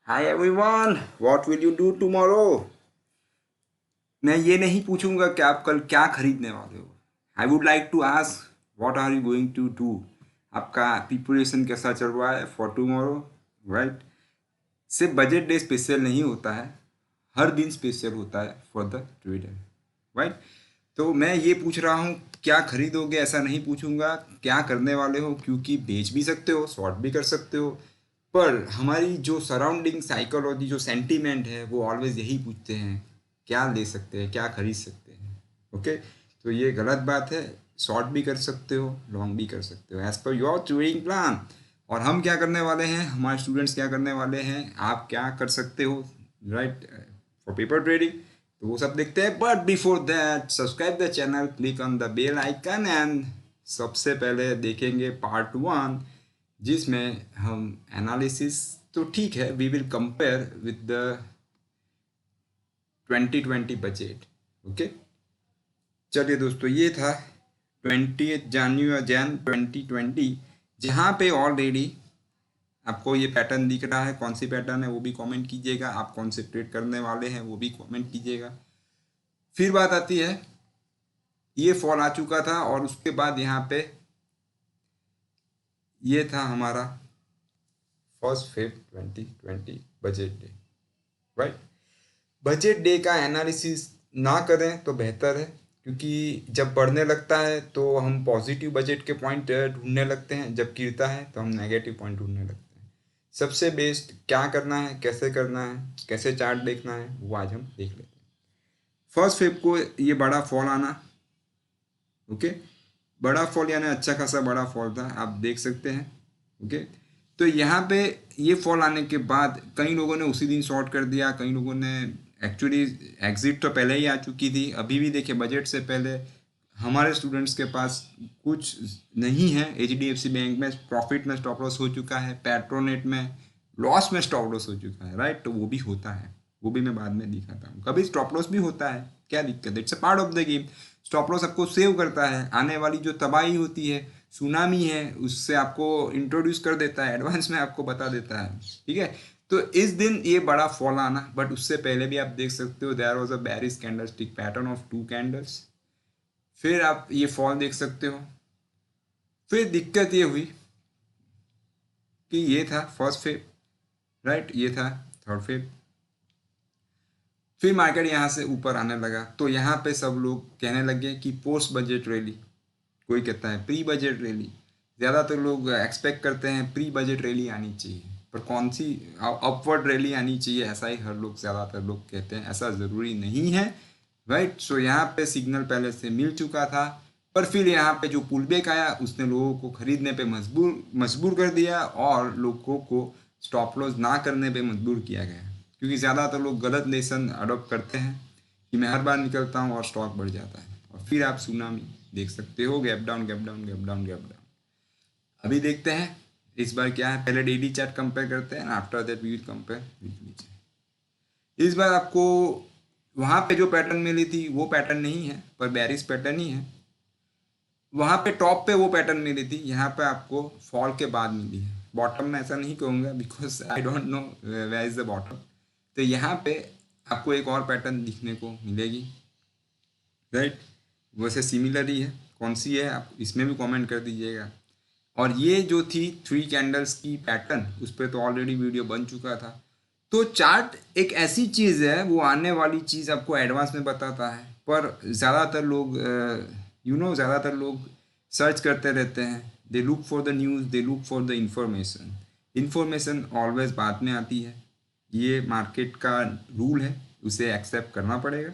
Hi everyone, what will you do tomorrow? मैं ये नहीं पूछूंगा कि आप कल क्या खरीदने वाले हो. I would like to ask what are you going to do. आपका प्रिपरेशन कैसा चल रहा है फॉर टुमारो, राइट? सिर्फ बजट डे स्पेशल नहीं होता है, हर दिन स्पेशल होता है फॉर द ट्रेडर, राइट? तो मैं ये पूछ रहा हूँ क्या खरीदोगे, ऐसा नहीं पूछूंगा क्या करने वाले हो, क्योंकि बेच भी सकते हो, शॉर्ट भी कर सकते हो. पर हमारी जो सराउंडिंग साइकोलॉजी, जो सेंटीमेंट है, वो ऑलवेज यही पूछते हैं क्या ले सकते हैं, क्या खरीद सकते हैं. ओके, तो ये गलत बात है. शॉर्ट भी कर सकते हो, लॉन्ग भी कर सकते हो, as per your trading plan. और हम क्या करने वाले हैं, हमारे स्टूडेंट्स क्या करने वाले हैं, आप क्या कर सकते हो, राइट, फॉर पेपर ट्रेडिंग. तो वो सब देखते हैं. But before that subscribe the channel, click on the bell icon and सबसे पहले देखेंगे पार्ट 1, जिसमें हम एनालिसिस, तो ठीक है, we will compare with the 2020 budget. Okay, चलिए दोस्तों, ये था 20 जैन 2020, जहाँ पे ऑलरेडी आपको ये पैटर्न दिख रहा है. कौन सी पैटर्न है वो भी कमेंट कीजिएगा. आप कौन से ट्रेड करने वाले हैं वो भी कमेंट कीजिएगा. फिर बात आती है, ये फॉल आ चुका था और उसके बाद यहाँ पे ये था हमारा 1 Feb 2020 budget day, right? Budget day का एनालिसिस ना करें तो बेहतर है, क्योंकि जब बढ़ने लगता है तो हम पॉजिटिव बजट के पॉइंट ढूंढने लगते हैं, जब गिरता है तो हम नेगेटिव पॉइंट ढूंढने लगते हैं. सबसे बेस्ट क्या करना है, कैसे करना है, कैसे चार्ट देखना है, वो आज हम देख लेते हैं. 1 फेब को ये बड़ा फॉल आना, ओके, बड़ा फॉल यानी अच्छा खासा बड़ा फॉल था, आप देख सकते हैं. ओके, तो यहाँ पे ये फॉल आने के बाद कई लोगों ने उसी दिन शॉर्ट कर दिया, कई लोगों ने एक्चुअली एग्जिट तो पहले ही आ चुकी थी. अभी भी देखिए, बजट से पहले हमारे स्टूडेंट्स के पास कुछ नहीं है. HDFC बैंक में प्रॉफिट में स्टॉप लॉस हो चुका है, पेट्रोनेट में लॉस में स्टॉप लॉस हो चुका है, राइट? तो वो भी होता है, वो भी मैं बाद में दिखाता हूँ. कभी स्टॉप लॉस भी होता है, क्या दिक्कत है, it's a part of the game. Stop loss आपको सेव करता है, आने वाली जो तबाही होती है, सुनामी है, उससे आपको इंट्रोड्यूस कर देता है, एडवांस में आपको बता देता है, ठीक है? तो इस दिन ये बड़ा फॉल आना, बट उससे पहले भी आप देख सकते हो there was a bearish candlestick pattern of 2 candles. फिर आप ये फॉल देख सकते हो. फिर दिक्कत ये हुई कि ये था 1 फेब, राइट, ये था 3 फेब. फिर मार्केट यहाँ से ऊपर आने लगा, तो यहाँ पे सब लोग कहने लगे कि पोस्ट बजट रैली, कोई कहता है प्री बजट रैली. ज़्यादातर लोग एक्सपेक्ट करते हैं प्री बजट रैली आनी चाहिए, पर कौन सी अपवर्ड रैली आनी चाहिए, ऐसा ही हर लोग, ज़्यादातर लोग कहते हैं. ऐसा ज़रूरी नहीं है, राइट? सो यहाँ पे सिग्नल पहले से मिल चुका था, पर फिर यहाँ पे जो पुल बैक आया उसने लोगों को खरीदने पे मजबूर कर दिया, और लोगों को स्टॉप लॉस ना करने पे मजबूर किया गया, क्योंकि ज़्यादातर लोग गलत लेसन अडोप्ट करते हैं कि मैं हर बार निकलता हूँ और स्टॉक बढ़ जाता है, और फिर आप सुनामी देख सकते हो, gap down gap down gap down gap down. अभी देखते हैं इस बार क्या है. पहले डेली चार्ट कंपेयर करते हैं, after that we will compare weekly chart. इस बार आपको वहाँ पे जो पैटर्न मिली थी वो पैटर्न नहीं है, पर बेरिश पैटर्न ही है. वहाँ पे टॉप पे वो पैटर्न मिली थी, यहाँ पे आपको फॉल के बाद मिली है. बॉटम में ऐसा नहीं कहूँगा, because I don't know where is the bottom. तो यहाँ पे आपको एक और पैटर्न दिखने को मिलेगी, राइट? वैसे सिमिलर ही है, कौन सी है आप इसमें भी कमेंट कर दीजिएगा. और ये जो थी 3 कैंडल्स की पैटर्न, उस पर तो ऑलरेडी वीडियो बन चुका था. तो चार्ट एक ऐसी चीज़ है, वो आने वाली चीज़ आपको एडवांस में बताता है, पर ज़्यादातर लोग ज़्यादातर लोग सर्च करते रहते हैं. They look for the news, they look for the information. Information always बाद में आती है, ये मार्केट का रूल है, उसे एक्सेप्ट करना पड़ेगा.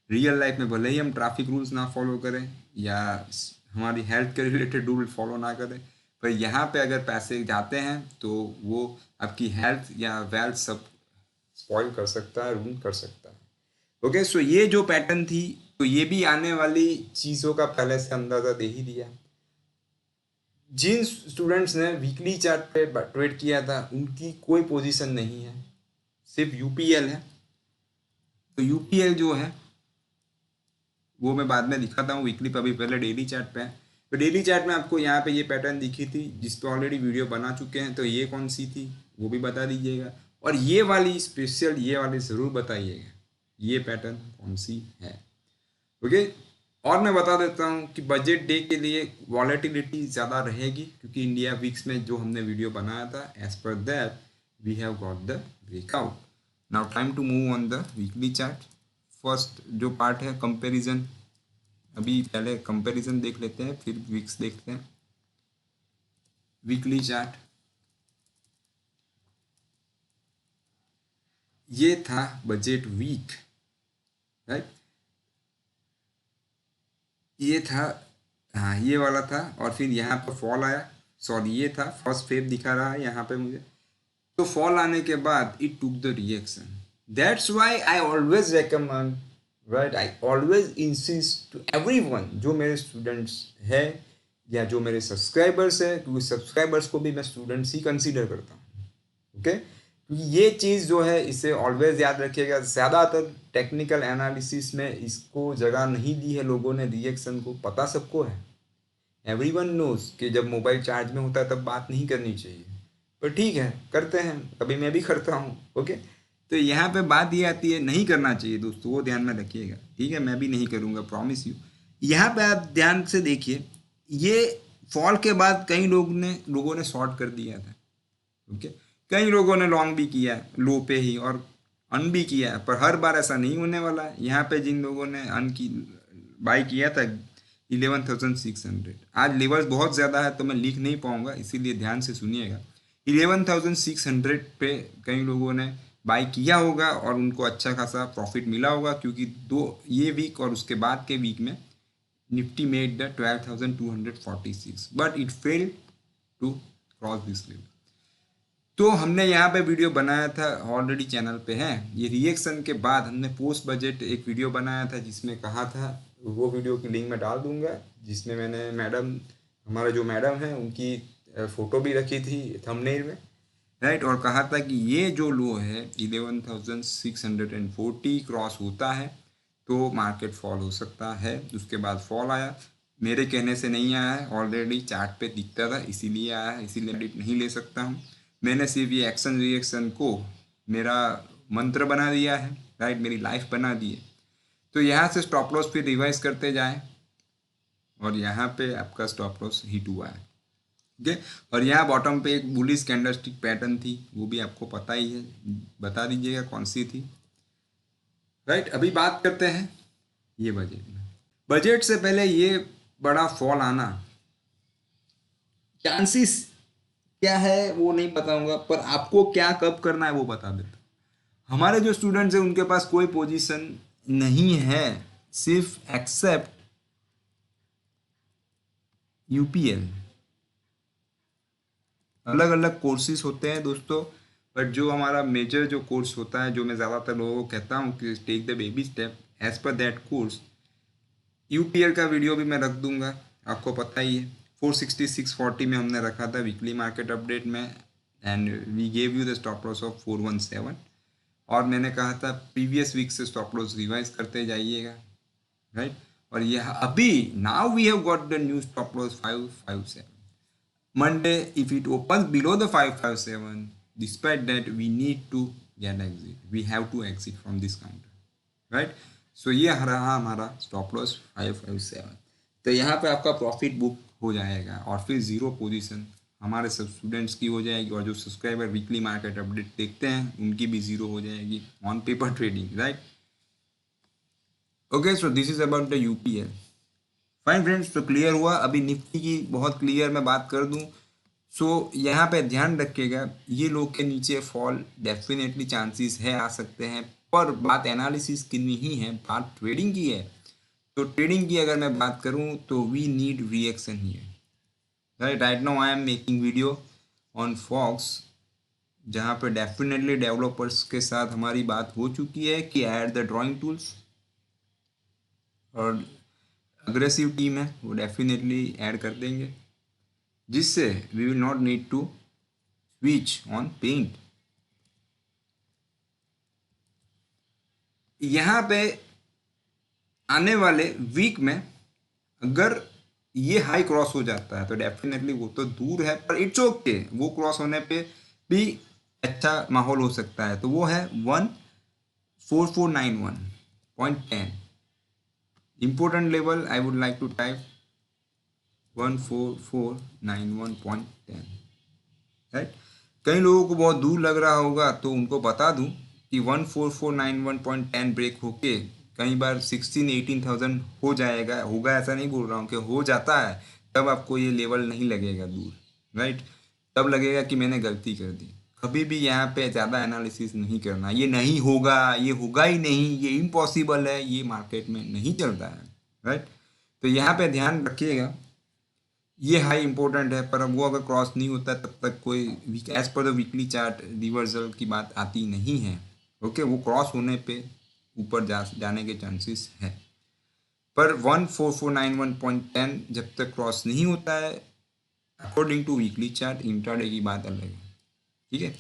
रियल लाइफ में भले ही हम ट्रैफिक रूल्स ना फॉलो करें या हमारी हेल्थ के रिलेटेड रूल फॉलो ना करें, पर यहाँ पे अगर पैसे जाते हैं तो वो आपकी हेल्थ या वेल्थ सब स्पॉइल कर सकता है, रूइन कर सकता है. ओके, सो ये जो पैटर्न थी, तो ये भी आने वाली चीज़ों का पहले से अंदाज़ा दे ही दिया. जिन स्टूडेंट्स ने वीकली चार्ट पे ट्रेड किया था उनकी कोई पोजीशन नहीं है, सिर्फ यूपीएल है. तो यूपीएल जो है वो मैं बाद में दिखाता हूँ वीकली पे, अभी पहले डेली चार्ट पे है. तो डेली चार्ट में आपको यहाँ पे ये पैटर्न दिखी थी, जिस पे ऑलरेडी वीडियो बना चुके हैं, तो ये कौन सी थी वो भी बता दीजिएगा. और ये वाली स्पेशल, ये वाली ज़रूर बताइएगा ये पैटर्न कौन सी है। ओके, और मैं बता देता हूँ कि बजट डे के लिए वॉलेटिलिटी ज़्यादा रहेगी, क्योंकि इंडिया वीक्स में जो हमने वीडियो बनाया था, as per that we have got the breakout. Now time to move on the weekly chart. First जो पार्ट है कंपैरिजन, अभी पहले कंपैरिजन देख लेते हैं फिर वीक्स देखते हैं। वीकली चार्ट, ये था बजट वीक, राइट, ये था, हाँ ये वाला था, और फिर यहाँ पर फॉल आया, सॉरी ये था फर्स्ट फेब दिखा रहा है यहाँ पे मुझे। तो फॉल आने के बाद it took the reaction, that's why I always recommend, right, I always insist to everyone, जो मेरे स्टूडेंट्स हैं या जो मेरे सब्सक्राइबर्स हैं, क्योंकि सब्सक्राइबर्स को भी मैं स्टूडेंट्स ही कंसीडर करता हूँ। ओके, क्योंकि ये चीज़ जो है इसे ऑलवेज याद रखिएगा, ज़्यादातर टेक्निकल एनालिसिस में इसको जगह नहीं दी है लोगों ने, रिएक्शन को पता सबको है, एवरीवन नोज कि जब मोबाइल चार्ज में होता है तब बात नहीं करनी चाहिए, पर ठीक है करते हैं, कभी मैं भी करता हूँ। ओके, तो यहाँ पे बात ये आती है नहीं करना चाहिए दोस्तों, वो ध्यान में रखिएगा, ठीक है, मैं भी नहीं करूँगा, प्रॉमिस यू। यहाँ पे आप ध्यान से देखिए, ये फॉल के बाद कई लोगों ने शॉर्ट कर दिया था। ओके, कई लोगों ने लॉन्ग भी किया लो पे ही और अन भी किया, पर हर बार ऐसा नहीं होने वाला है। यहाँ पे जिन लोगों ने अन की बाई किया था 11,600, आज लेवल्स बहुत ज़्यादा है तो मैं लिख नहीं पाऊंगा, इसीलिए ध्यान से सुनिएगा। 11,600 पे कई लोगों ने बाई किया होगा और उनको अच्छा खासा प्रॉफिट मिला होगा, क्योंकि ये वीक और उसके बाद के वीक में Nifty made the 12,246, but it failed to cross this level. तो हमने यहाँ पे वीडियो बनाया था, ऑलरेडी चैनल पे है, ये रिएक्शन के बाद हमने पोस्ट बजट एक वीडियो बनाया था जिसमें कहा था, वो वीडियो की लिंक मैं डाल दूंगा, जिसमें मैंने हमारा जो मैडम है उनकी फ़ोटो भी रखी थी थंबनेल में, राइट, और कहा था कि ये जो लो है 11,640 क्रॉस होता है तो मार्केट फॉल हो सकता है। उसके बाद फॉल आया, मेरे कहने से नहीं आया है, ऑलरेडी चार्ट पे दिखता था इसीलिए आया है, इसीलिए क्रेडिट नहीं ले सकता हूँ। मैंने सिर्फ ये एक्शन रिएक्शन को मेरा मंत्र बना दिया है, राइट, मेरी लाइफ बना दी है। तो यहाँ से स्टॉप लॉस फिर रिवाइज करते जाएं, और यहाँ पे आपका स्टॉप लॉस हिट हुआ है। ओके, और यहाँ बॉटम पे एक बुलिश कैंडलस्टिक पैटर्न थी, वो भी आपको पता ही है, बता दीजिएगा कौन सी थी, राइट। अभी बात करते हैं ये बजट में। बजट से पहले ये बड़ा फॉल आना, चांसेस क्या है वो नहीं पता होगा, पर आपको क्या कब करना है वो बता देता। हमारे जो स्टूडेंट्स हैं उनके पास कोई पोजीशन नहीं है, सिर्फ एक्सेप्ट यूपीएल। अलग अलग कोर्सेज होते हैं दोस्तों, बट जो हमारा मेजर जो कोर्स होता है, जो मैं ज़्यादातर लोगों को कहता हूँ कि take the baby step as per that course, UPL का वीडियो भी मैं रख दूंगा, आपको पता ही है। 460-640 में हमने रखा था वीकली मार्केट अपडेट में, and we gave you the stop loss of 417, और मैंने कहा था प्रीवियस वीक से स्टॉप लॉस रिवाइज करते जाइएगा, राइट। और यह अभी now we have got the new stop loss 557 Monday, if it open below the 557, despite that we need to get exit, we have to exit from this counter, right. So ये रहा हमारा stop loss 557। तो यहाँ पे आपका profit book हो जाएगा, और फिर जीरो पोजीशन हमारे सब स्टूडेंट्स की हो जाएगी, और जो सब्सक्राइबर वीकली मार्केट अपडेट देखते हैं उनकी भी जीरो हो जाएगी on paper trading, right. Okay, so this is about the UPL. Fine friends, तो क्लियर हुआ। अभी निफ्टी की बहुत क्लियर मैं बात कर दूं, सो यहाँ पे ध्यान रखिएगा, ये लोग के नीचे फॉल डेफिनेटली चांसेस है, आ सकते हैं, पर बात एनालिसिस की नहीं है, बात ट्रेडिंग की है। तो ट्रेडिंग की अगर मैं बात करूं तो we need reaction here, right. Right now I am making video on fox, जहाँ पे डेफिनेटली डेवलपर्स के साथ हमारी बात हो चुकी है कि ऐड द ड्राइंग टूल्स, और अग्रेसिव टीम है वो डेफिनेटली ऐड कर देंगे, जिससे we will not need to switch on paint. यहाँ पे आने वाले वीक में अगर ये हाई क्रॉस हो जाता है तो डेफिनेटली वो तो दूर है, पर इट्स ओके, वो क्रॉस होने पे भी अच्छा माहौल हो सकता है, तो वो है 14491.10 important level. I would like to type 14491.10, right. कई लोगों को बहुत दूर लग रहा होगा, तो उनको बता दूं कि 14491.10 ब्रेक होके कई बार 16-18,000 हो जाएगा, होगा ऐसा नहीं बोल रहा हूँ कि हो जाता है, तब आपको ये लेवल नहीं लगेगा दूर, राइट। तब लगेगा कि मैंने गलती कर दी। कभी भी यहाँ पे ज़्यादा एनालिसिस नहीं करना, ये नहीं होगा, ये होगा ही नहीं, ये इम्पॉसिबल है, ये मार्केट में नहीं चलता है, राइट। तो यहाँ पे ध्यान रखिएगा, ये हाई इंपॉर्टेंट है, पर अब वो अगर क्रॉस नहीं होता तब तक कोई as per the weekly chart reversal की बात आती नहीं है। ओके, वो क्रॉस होने पे ऊपर जाने के चांसेस है, पर 14491.10 जब तक क्रॉस नहीं होता है according to weekly chart, intraday की बात अलग है, ठीक है।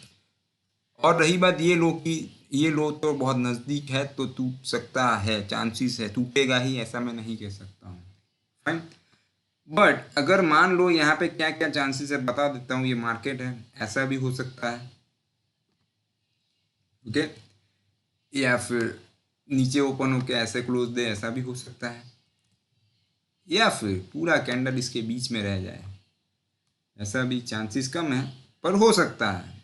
और रही बात ये लो की, ये लो तो बहुत नज़दीक है तो टूट सकता है, चांसेस है, टूटेगा ही ऐसा मैं नहीं कह सकता हूँ, फाइन। बट अगर मान लो यहाँ पे क्या क्या चांसेस है बता देता हूँ, ये मार्केट है, ऐसा भी हो सकता है, ओके, या फिर नीचे ओपन होके ऐसे क्लोज दे, ऐसा भी हो सकता है, या फिर पूरा कैंडल इसके बीच में रह जाए, ऐसा भी चांसेस कम है, पर हो सकता है,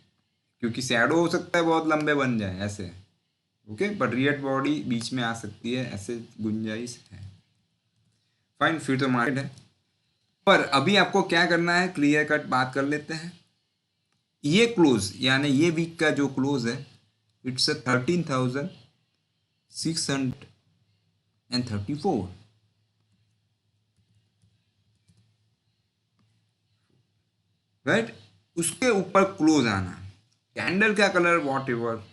क्योंकि शैडो हो सकता है बहुत लंबे बन जाए ऐसे, ओके, बट रियल बॉडी बीच में आ सकती है, ऐसे गुंजाइश है, फाइन, फिर तो मार्केट है। पर अभी आपको क्या करना है, क्लियर कट बात कर लेते हैं। ये क्लोज यानी ये वीक का जो क्लोज है, इट्स 13,634, राइट। उसके ऊपर क्लोज आना, कैंडल का colour whatever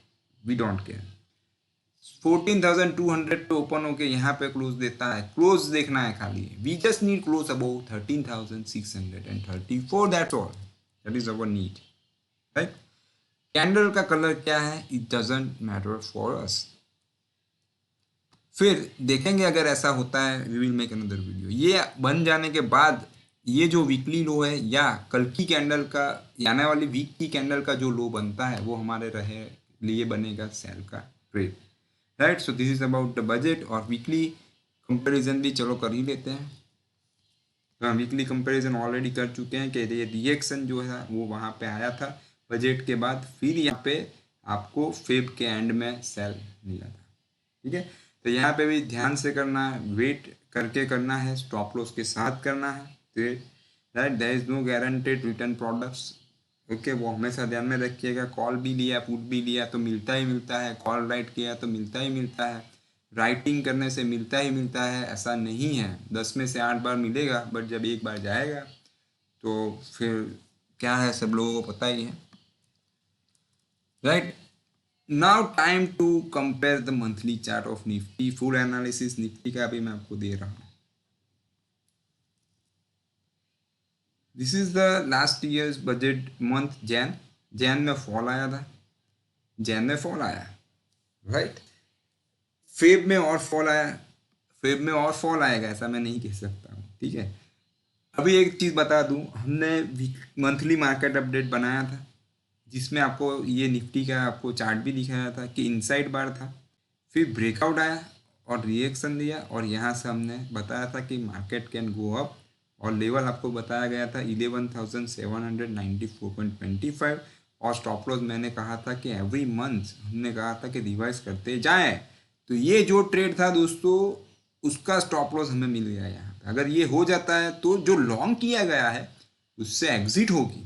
we don't care, 14,200 पे ओपन होके यहाँ पे क्लोज देता है, क्लोज देखना है खाली, we just need close above 13,634, that's all, that is our need, right. Candle का कलर क्या है, it doesn't matter for us. फिर देखेंगे अगर ऐसा होता है, we will make another video. ये बन जाने के बाद ये जो वीकली लो है या कल की कैंडल का, आने वाली वीक की कैंडल का जो लो बनता है, वो हमारे रहे लिए बनेगा सेल का trade, right. So this is about the budget. और वीकली कंपैरिजन भी चलो कर ही लेते हैं, तो हम वीकली कंपैरिजन ऑलरेडी कर चुके हैं कि ये रिएक्शन जो है वो वहाँ पे आया था बजट के बाद, फिर यहाँ पे आपको फेब के एंड में सेल मिला था, ठीक है। तो यहाँ पे भी ध्यान से करना है, वेट करके करना है, स्टॉप लॉस के साथ करना है, right. There is no guaranteed return products, okay, वो हमेशा ध्यान में रखिएगा। कॉल भी लिया, पुट भी लिया तो मिलता ही मिलता है, कॉल राइट किया तो मिलता ही मिलता है, राइटिंग करने से मिलता ही मिलता है, ऐसा नहीं है 10 में से 8 बार मिलेगा, बट जब एक बार जाएगा तो फिर क्या है सब लोगों को पता ही है, right. Now time to compare the monthly chart of Nifty, full analysis Nifty का भी मैं आपको दे रहा हूँ। This is the last year's budget month Jan में फॉल आया था, जैन में फॉल आया, राइट। फेब में और फॉल आया, फेब में और फॉल आएगा ऐसा मैं नहीं कह सकता हूँ, ठीक है। अभी एक चीज़ बता दूँ, हमने मंथली मार्केट अपडेट बनाया था जिसमें आपको ये निफ्टी का आपको चार्ट भी दिखाया था कि इनसाइड बार था, फिर ब्रेकआउट आया और रिएक्शन दिया, और यहाँ से हमने बताया था कि मार्केट कैन गो अप, और लेवल आपको बताया गया था 11,794.25, और स्टॉप लॉस मैंने कहा था कि एवरी मंथ हमने कहा था कि रिवाइज करते जाएं। तो ये जो ट्रेड था दोस्तों, उसका स्टॉप लॉस हमें मिल गया यहाँ पे। अगर ये हो जाता है तो जो लॉन्ग किया गया है उससे एग्जिट होगी,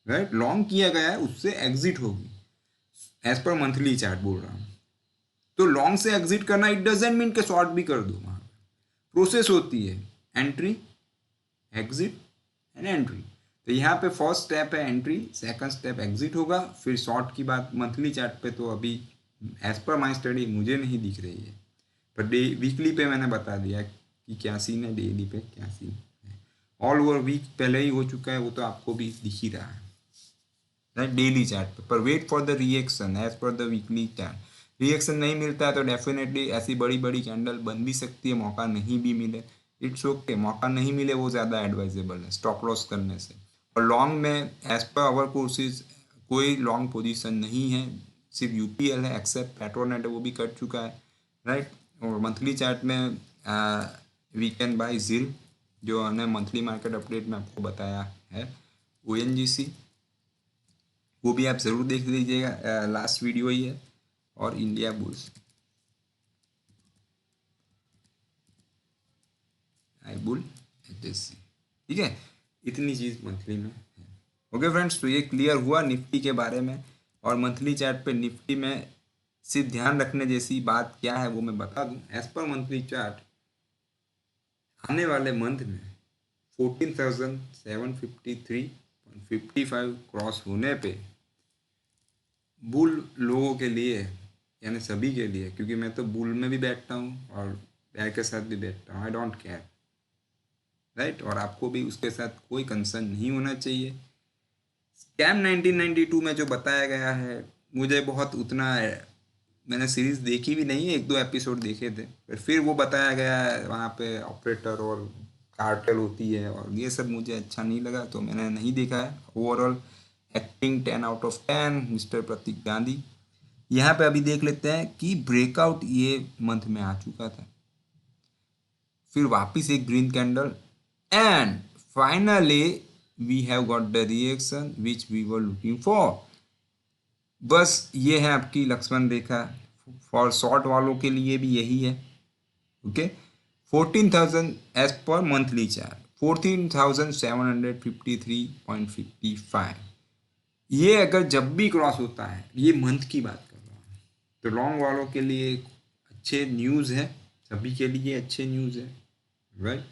राइट। लॉन्ग किया गया है उससे एग्जिट होगी, एज पर मंथली चार्ट बोल रहा हूँ। तो लॉन्ग से एग्जिट करना इट डजेंट मीन के शॉर्ट भी कर दो, वहाँ प्रोसेस होती है, एंट्री, एग्जिट एंड एंट्री। तो यहाँ पे फर्स्ट स्टेप है एंट्री, सेकंड स्टेप एग्जिट होगा, फिर शॉर्ट की बात मंथली चार्ट पे तो अभी एज पर माई स्टडी मुझे नहीं दिख रही है, पर वीकली पे मैंने बता दिया कि क्या सीन है, डेली पे क्या सीन है। ऑल ओवर वीक पहले ही हो चुका है, वो तो आपको भी दिख ही रहा है, राइट, डेली चार्ट पे। पर wait for the reaction as per the weekly chart. Reaction नहीं मिलता है तो डेफिनेटली ऐसी बड़ी बड़ी कैंडल बन भी सकती है, मौका नहीं भी मिले, इट्स ओके, मौका नहीं मिले वो ज़्यादा एडवाइजेबल है स्टॉप लॉस करने से। और लॉन्ग में एज पर आवर कोर्सेज कोई लॉन्ग पोजीशन नहीं है, सिर्फ यूपीएल है, एक्सेप्ट पेट्रोनेट है वो भी कट चुका है, राइट। और मंथली चार्ट में वीकेंड बाय जिल, जो हमने मंथली मार्केट अपडेट में आपको बताया है, ओएनजीसी वो भी आप ज़रूर देख लीजिएगा, लास्ट वीडियो ही है, और इंडिया बुल्स, आई बुल एचएससी, ठीक है। इतनी चीज़ मंथली में है। ओके फ्रेंड्स, तो ये क्लियर हुआ निफ्टी के बारे में। और मंथली चार्ट पे निफ्टी में सिर्फ ध्यान रखने जैसी बात क्या है वो मैं बता दूं। एज पर मंथली चार्ट आने वाले मंथ में 14,753.55 क्रॉस होने पे बुल लोगों के लिए, यानी सभी के लिए, क्योंकि मैं तो बुल में भी बैठता हूँ और बेयर के साथ भी बैठता हूँ, आई डोंट केयर, राइट। और आपको भी उसके साथ कोई कंसर्न नहीं होना चाहिए। स्कैम 1992 में जो बताया गया है, मुझे बहुत उतना मैंने सीरीज देखी भी नहीं है, 1-2 एपिसोड देखे थे, फिर वो बताया गया है वहाँ पे ऑपरेटर और कार्टेल होती है और ये सब मुझे अच्छा नहीं लगा, तो मैंने नहीं देखा है। ओवरऑल एक्टिंग 10/10 मिस्टर प्रतीक गांधी। यहाँ पे अभी देख लेते हैं कि ब्रेकआउट ये मंथ में आ चुका था, फिर वापस एक green candle, and finally we have got the reaction which we were looking for. बस ये है आपकी लक्ष्मण रेखा, फॉर शॉर्ट वालों के लिए भी यही है। Okay, 14,000 as per monthly chart, 14,753.55, ये अगर जब भी क्रॉस होता है, ये मंथ की बात कर रहा हूँ, तो लॉन्ग वालों के लिए अच्छे न्यूज़ है, सभी के लिए अच्छे न्यूज़ है, राइट।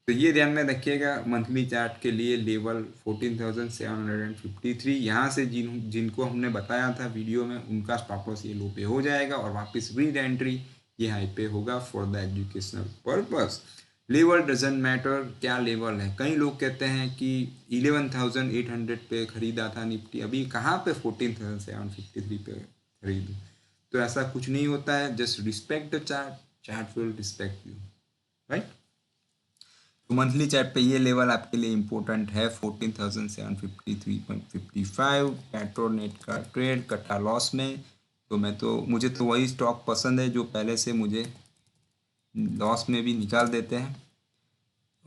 तो ये ध्यान में रखिएगा, मंथली चार्ट के लिए लेवल 14,753, यहाँ से जिनको हमने बताया था वीडियो में, उनका स्टॉप लॉस ये लो पे हो जाएगा और वापस री एंट्री ये हाई पे होगा for the educational purpose. Level doesn't matter क्या लेवल है। कई लोग कहते हैं कि 11,800 पे खरीदा था निफ्टी, अभी कहाँ पे 14,753 पे खरीदूँ, तो ऐसा कुछ नहीं होता है। Just respect the chart, chart will respect you, right. तो मंथली चार्ट पे ये लेवल आपके लिए इम्पोर्टेंट है, 14,753.55। पेट्रोनेट का ट्रेड कटा लॉस में, तो मुझे तो वही स्टॉक पसंद है जो पहले से मुझे लॉस में भी निकाल देते हैं।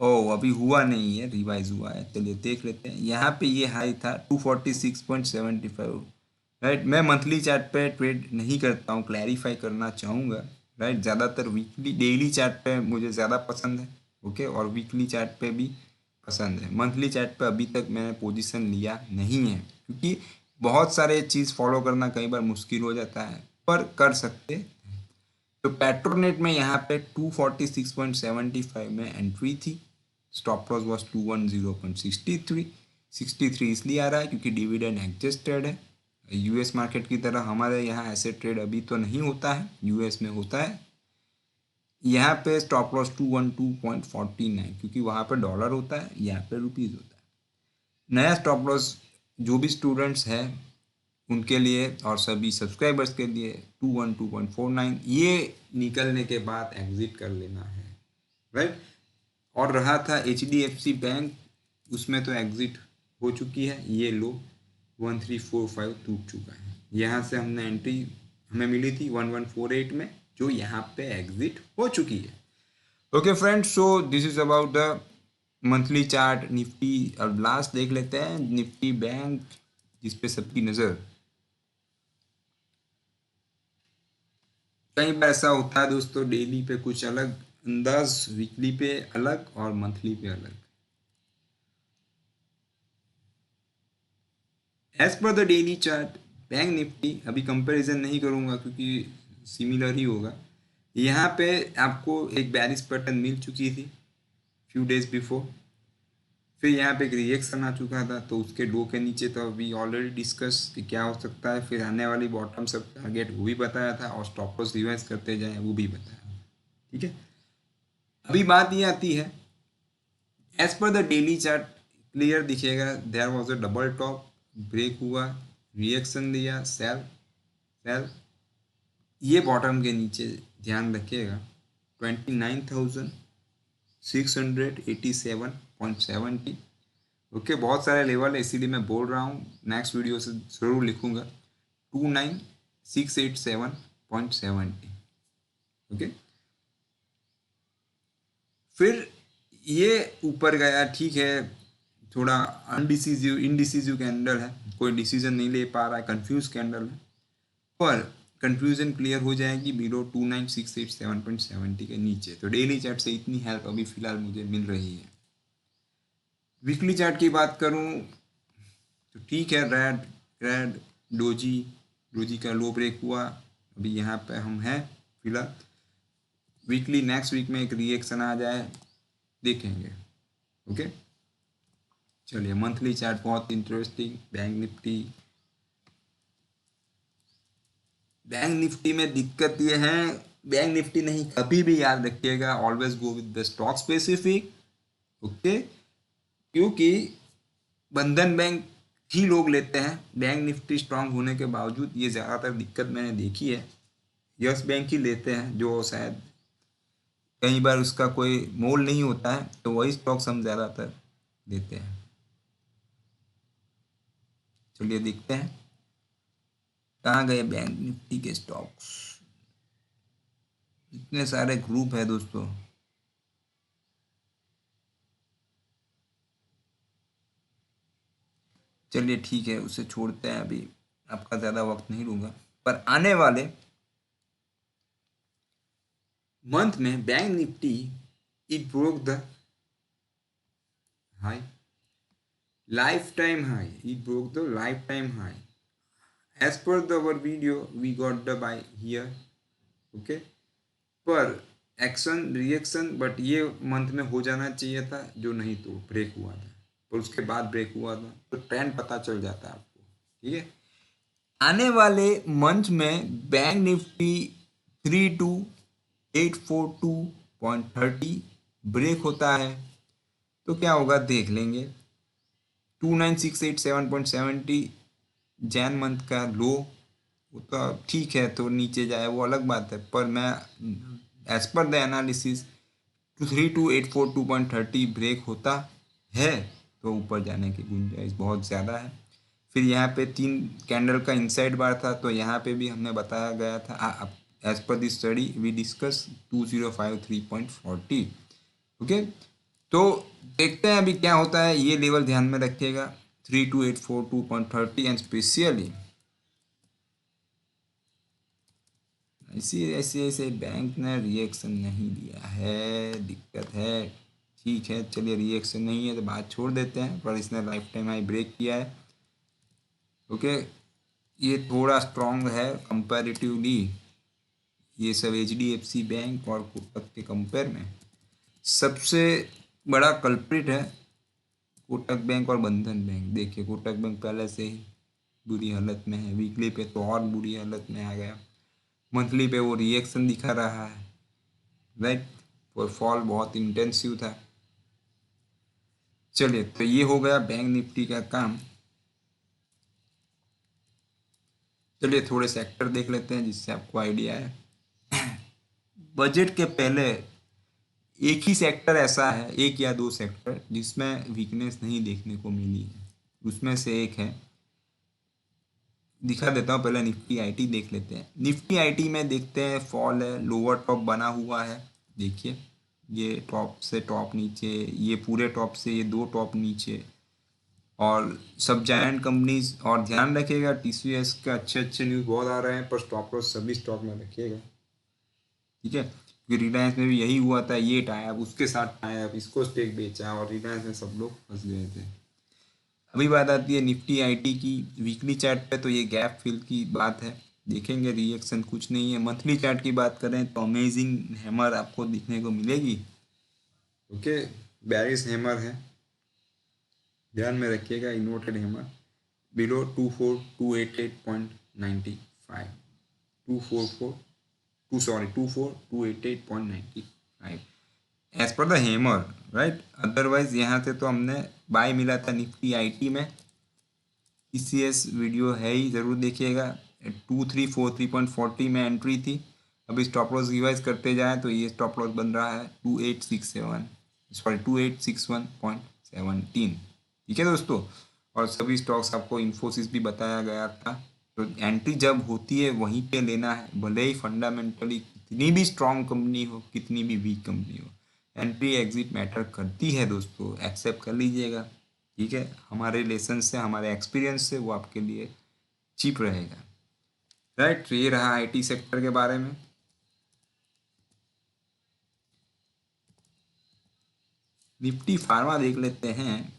ओह, अभी हुआ नहीं है, रिवाइज हुआ है, चलिए देख लेते हैं। यहाँ पे ये हाई था 246.75, राइट। मैं मंथली चार्ट पे ट्रेड नहीं करता हूँ, क्लैरिफाई करना चाहूँगा, राइट। ज़्यादातर वीकली डेली चार्ट पे मुझे ज़्यादा पसंद है, ओके, और वीकली चार्ट पे भी पसंद है। मंथली चार्ट पे अभी तक मैंने पोजीशन लिया नहीं है, क्योंकि बहुत सारे चीज़ फॉलो करना कई बार मुश्किल हो जाता है, पर कर सकते हैं। तो पेट्रोनेट में यहाँ पे 246.75 में एंट्री थी, स्टॉप लॉस वॉज 210.63। 63 इसलिए आ रहा है क्योंकि डिविडेंड एडजस्टेड है। यूएस मार्केट की तरह हमारे यहाँ ऐसे ट्रेड अभी तो नहीं होता है, यूएस में होता है। यहाँ पे स्टॉप लॉस 212.49, क्योंकि वहाँ पे डॉलर होता है, यहाँ पे रुपीज़ होता है। नया स्टॉप लॉस जो भी स्टूडेंट्स हैं उनके लिए और सभी सब्सक्राइबर्स के लिए 212.49, ये निकलने के बाद एग्जिट कर लेना है, राइट। और रहा था HDFC बैंक, उसमें तो एग्जिट हो चुकी है, ये लो 1345 टूट चुका है। यहाँ से हमने एंट्री हमें मिली थी 1148 में, जो यहाँ पे एग्जिट हो चुकी है। Okay friends, so this is about the monthly chart Nifty. अब लास्ट देख लेते हैं निफ्टी बैंक, जिस पे सबकी नज़र। कई बार ऐसा होता है दोस्तों, डेली पे कुछ अलग अंदाज, वीकली पे अलग और मंथली पे अलग। As per the daily chart bank Nifty, अभी कंपैरिजन नहीं करूंगा क्योंकि सिमिलर ही होगा। यहाँ पे आपको एक बेरिश पैटर्न मिल चुकी थी फ्यू डेज बिफोर, फिर यहाँ पे एक रिएक्शन आ चुका था, तो उसके लो के नीचे तो अभी ऑलरेडी डिस्कस कि क्या हो सकता है, फिर आने वाली बॉटम सब टारगेट वो भी बताया था, और स्टॉप लॉस रिवाइज करते जाए वो भी बताया, ठीक है। अभी बात ये आती है, as per the daily chart clear दिखेगा, there was a double top, break हुआ, रिएक्शन दिया, सेल सेल, ये बॉटम के नीचे ध्यान रखिएगा 29,687.70, ओके, बहुत सारे लेवल है इसीलिए मैं बोल रहा हूँ, नेक्स्ट वीडियो से ज़रूर लिखूँगा 29687.70। ओके, फिर ये ऊपर गया, ठीक है, थोड़ा अनडिसिजिव इनडिसिजिव कैंडल है, कोई डिसीजन नहीं ले पा रहा है, कंफ्यूज कैंडल है, पर कंफ्यूजन क्लियर हो जाएगी बिलो 29687.70 के नीचे। तो डेली चार्ट से इतनी हेल्प अभी फिलहाल मुझे मिल रही है। वीकली चार्ट की बात करूं तो ठीक है, रेड रेड डोजी डोजी का लो ब्रेक हुआ, अभी यहाँ पे हम हैं फिलहाल। वीकली नेक्स्ट वीक में एक रिएक्शन आ जाए देखेंगे। ओके, चलिए मंथली चार्ट बहुत इंटरेस्टिंग। बैंक निफ्टी में दिक्कत ये है, बैंक निफ्टी नहीं, कभी भी याद रखिएगा, always go with the stock specific. Okay, क्योंकि बंधन बैंक ही लोग लेते हैं, बैंक निफ्टी स्ट्रांग होने के बावजूद ये ज़्यादातर दिक्कत मैंने देखी है, यस बैंक ही लेते हैं, जो शायद कई बार उसका कोई मोल नहीं होता है, तो वही स्टॉक्स हम ज़्यादातर लेते हैं। चलिए देखते हैं कहाँ गए बैंक निफ्टी के स्टॉक्स। इतने सारे ग्रुप है दोस्तों, चलिए ठीक है, उसे छोड़ते हैं, अभी आपका ज़्यादा वक्त नहीं लूँगा। पर आने वाले मंथ में bank Nifty it broke the high, life time high, it broke the life time high as per our video we got the buy here। Okay, पर एक्शन रिएक्शन बट ये मंथ में हो जाना चाहिए था, जो नहीं तो ब्रेक हुआ था, पर उसके बाद ब्रेक हुआ था, तो ट्रेंड पता चल जाता है आपको। ठीक है, आने वाले मंथ में बैंक निफ्टी 32842.30 ब्रेक होता है तो क्या होगा देख लेंगे। 29687.70 जैन मंथ का लो, वो तो ठीक है, तो नीचे जाए वो अलग बात है, पर मैं as per the analysis 32842.30 break होता है तो ऊपर जाने की गुंजाइश बहुत ज़्यादा है। फिर यहाँ पे 3 कैंडल का इनसाइड बार था, तो यहाँ पे भी हमने बताया गया था as per the study we discuss 2053.40। ओके, तो देखते हैं अभी क्या होता है, ये लेवल ध्यान में रखिएगा 32842.30 एंड स्पेशली ऐसे बैंक ने रिएक्शन नहीं दिया है, दिक्कत है। ठीक है, चलिए रिएक्शन नहीं है तो बात छोड़ देते हैं, पर इसने लाइफ टाइम हाई ब्रेक किया है। ओके, ये थोड़ा स्ट्रॉन्ग है कंपैरेटिवली, ये सब HDFC बैंक और कोटक के कंपेयर में सबसे बड़ा कल्प्रिट है कोटक बैंक और बंधन बैंक। देखिए कोटक बैंक पहले से ही बुरी हालत में है, वीकली पे तो और बुरी हालत में आ गया, मंथली पे वो रिएक्शन दिखा रहा है, राइट, और फॉल बहुत इंटेंसिव था। चलिए, तो ये हो गया बैंक निफ्टी का काम। चलिए थोड़े सेक्टर देख लेते हैं जिससे आपको आइडिया है। बजट के पहले एक ही सेक्टर ऐसा है, एक या दो सेक्टर जिसमें वीकनेस नहीं देखने को मिली है, उसमें से एक है, दिखा देता हूँ, पहले निफ्टी आईटी देख लेते हैं। निफ्टी आईटी में देखते हैं फॉल है, लोअर टॉप बना हुआ है, देखिए ये टॉप से टॉप नीचे, ये पूरे टॉप से ये 2 टॉप नीचे, और सब जायंट कंपनीज, और ध्यान रखिएगा TCS का अच्छे अच्छे न्यूज़ बहुत आ रहे हैं, पर स्टॉप लॉस सभी स्टॉक में रखिएगा। ठीक है, क्योंकि रिलायंस में भी यही हुआ था, ये टाइप उसके साथ टाइप, इसको स्टेक बेचा और रिलायंस में सब लोग फंस गए थे। अभी बात आती है निफ्टी आईटी की वीकली चार्ट पे, तो ये गैप फिल की बात है, देखेंगे रिएक्शन कुछ नहीं है। मंथली चार्ट की बात करें तो अमेजिंग हैमर आपको दिखने को मिलेगी। ओके, बेरिश हैमर है, ध्यान में रखिएगा, inverted hammer below 24288.95, 24288.95 as per the hammer, right. Otherwise यहाँ से तो हमने बाय मिला था निफ्टी आईटी में, TCS वीडियो है ही, ज़रूर देखिएगा। 2343.40 में एंट्री थी, अभी स्टॉप लॉस रिवाइज करते जाए तो ये स्टॉप लॉस बन रहा है 2861, सॉरी 2861.17। ठीक है दोस्तों, और सभी स्टॉक्स आपको इन्फोसिस भी बताया गया था। तो एंट्री जब होती है वहीं पे लेना है, भले ही फंडामेंटली कितनी भी स्ट्रांग कंपनी हो, कितनी भी वीक कंपनी हो, एंट्री एग्जिट मैटर करती है दोस्तों, एक्सेप्ट कर लीजिएगा। ठीक है, हमारे लेसन से, हमारे एक्सपीरियंस से वो आपके लिए चीप रहेगा। राइट, तो ये रहा आईटी सेक्टर के बारे में। निफ्टी फार्मा देख लेते हैं।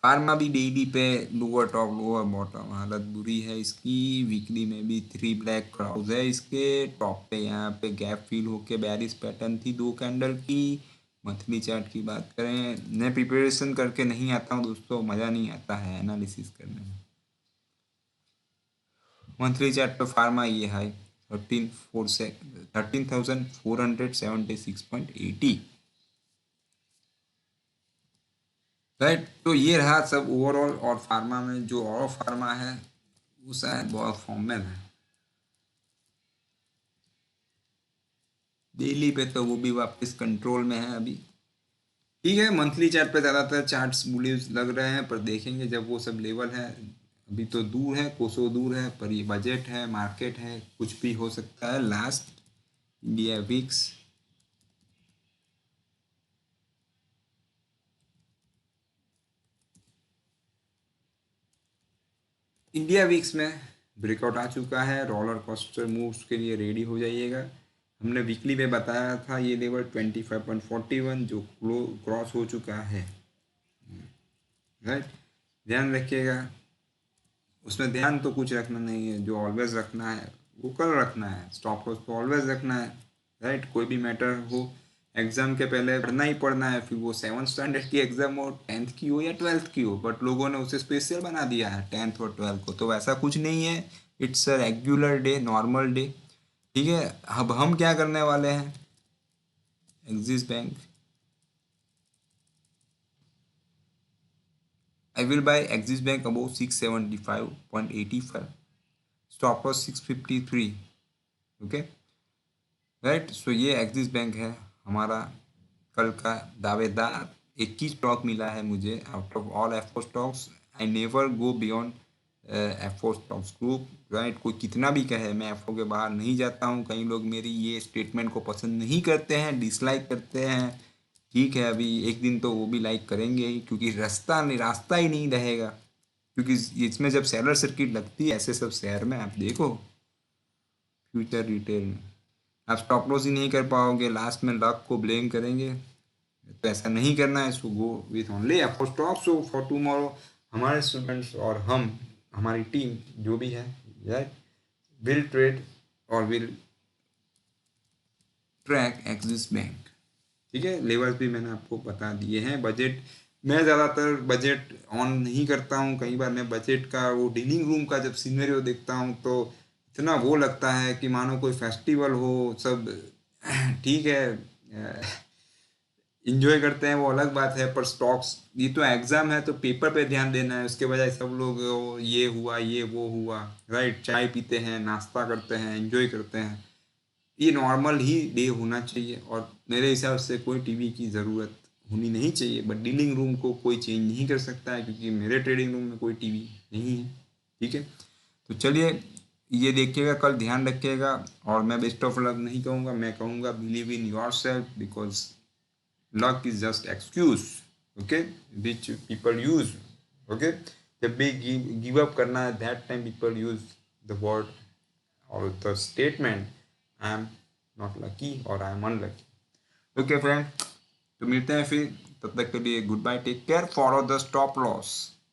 फार्मा भी डेली पे लोअर टॉप लोअर बॉटम, हालत बुरी है इसकी। वीकली में भी 3 ब्लैक क्राउज है इसके टॉप पे, यहाँ पे गैप फील होके बेरिश पैटर्न थी 2 कैंडल की। मंथली चार्ट की बात करें, मैं प्रिपरेशन करके नहीं आता हूँ दोस्तों, मज़ा नहीं आता है एनालिसिस करने में। मंथली चार्ट पे फार्मा ये हाई 13,476.80। राइट, तो ये रहा सब ओवरऑल। और फार्मा में जो और फार्मा है वो शायद बहुत फॉर्मल है। डेली पे तो वो भी वापस कंट्रोल में है अभी। ठीक है, मंथली चार्ट पे ज़्यादातर चार्ट्स बुलिश लग रहे हैं, पर देखेंगे जब वो सब लेवल है। अभी तो दूर है, कोसों दूर है, पर ये बजट है, मार्केट है, कुछ भी हो सकता है। Last India VIX, India weeks में ब्रेकआउट आ चुका है। रोलर कोस्टर मूव्स के लिए रेडी हो जाइएगा। हमने वीकली में बताया था ये लेवल 25.41 जो क्रॉस हो चुका है। राइट, ध्यान रखिएगा। उसमें ध्यान तो कुछ रखना नहीं है, जो ऑलवेज रखना है वो कल रखना है। स्टॉप लॉस तो ऑलवेज रखना है। राइट, कोई भी मैटर हो, एग्जाम के पहले पढ़ना ही पढ़ना है। फिर वो 7th स्टैंडर्ड की एग्जाम हो, 10th की हो या 12th की हो, बट लोगों ने उसे स्पेशल बना दिया है 10th और 12th को, तो वैसा कुछ नहीं है। It's a regular day, normal day. ठीक है, अब हम क्या करने वाले हैं, Axis bank, I will buy Axis bank above 675.85, stop loss 653। Okay, right, so ये एक्सिस बैंक है हमारा कल का दावेदार। एक ही स्टॉक मिला है मुझे out of all FO stocks. I never go beyond FO stocks group. Right, कोई कितना भी कहे, मैं एफओ के बाहर नहीं जाता हूँ। कई लोग मेरी ये स्टेटमेंट को पसंद नहीं करते हैं, डिसलाइक करते हैं। ठीक है, अभी एक दिन तो वो भी लाइक करेंगे ही, क्योंकि रास्ता ही नहीं रहेगा। क्योंकि इसमें जब सेलर सर्किट लगती है ऐसे सब शेयर में, आप देखो फ्यूचर रिटेल में, आप स्टॉप लॉस ही नहीं कर पाओगे, लास्ट में लक को ब्लेम करेंगे। तो ऐसा नहीं करना है। So go with only for stock, so for tomorrow हमारे स्टूडेंट्स और हम, हमारी टीम जो भी है, राइट, विल ट्रेड और विल ट्रैक एक्सिस बैंक। ठीक है, लेवल्स भी मैंने आपको बता दिए हैं। बजट, मैं ज़्यादातर बजट ऑन नहीं करता हूँ। कई बार मैं बजट का वो डीलिंग रूम का जब सिनेरियो देखता हूँ तो इतना वो लगता है कि मानो कोई फेस्टिवल हो सब। ठीक है, इंजॉय करते हैं वो अलग बात है, पर स्टॉक्स, ये तो एग्जाम है तो पेपर पे ध्यान देना है। उसके बजाय सब लोग ये हुआ ये वो हुआ, राइट, चाय पीते हैं, नाश्ता करते हैं, एंजॉय करते हैं। ये नॉर्मल ही डे होना चाहिए, और मेरे हिसाब से कोई टीवी की ज़रूरत होनी नहीं चाहिए। बट डीलिंग रूम को कोई चेंज नहीं कर सकता है, क्योंकि मेरे ट्रेडिंग रूम में कोई टीवी नहीं है। ठीक है, तो चलिए ये देखिएगा, कल ध्यान रखिएगा। और मैं बेस्ट ऑफ लक नहीं कहूँगा, मैं कहूँगा believe in your self, because luck is just excuse, okay, which people use, okay, जब भी give up करना है, that time people use the word or the statement I am not lucky or I am unlucky. Okay friend, तो मिलते हैं फिर, तब तक के लिए good bye, take care, follow the stop loss.